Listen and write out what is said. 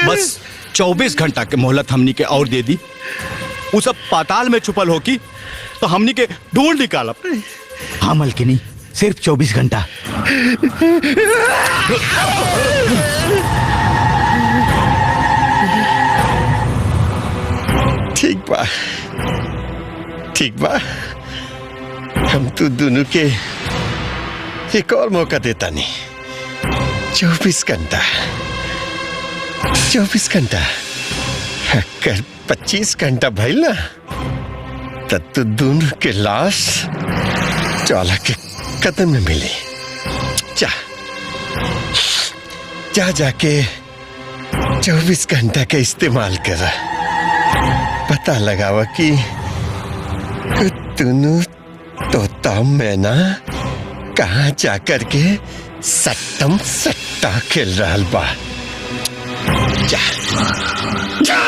बस 24 घंटा के मोहलत हमनी के और दे दी। वो सब पाताल में छुपल हो की तो हमनी के ढूंढ निकालब। हाँ मलकिनी, सिर्फ 24 घंटा। ठीक बा, ठीक बा। हम तो दोनों के एक और मौका देता नहीं। 24 घंटा, 24 घंटा। अगर 25 घंटा भइल ना तब तो दोनों के लाश ज्वाला के कदम में मिली। जा जा जाके 24 घंटा का इस्तेमाल कर पता लगावा कि दोनों तोता मैना कहाँ जाकर के सट्टम सट्टा खेल रहा बा। जा, जा!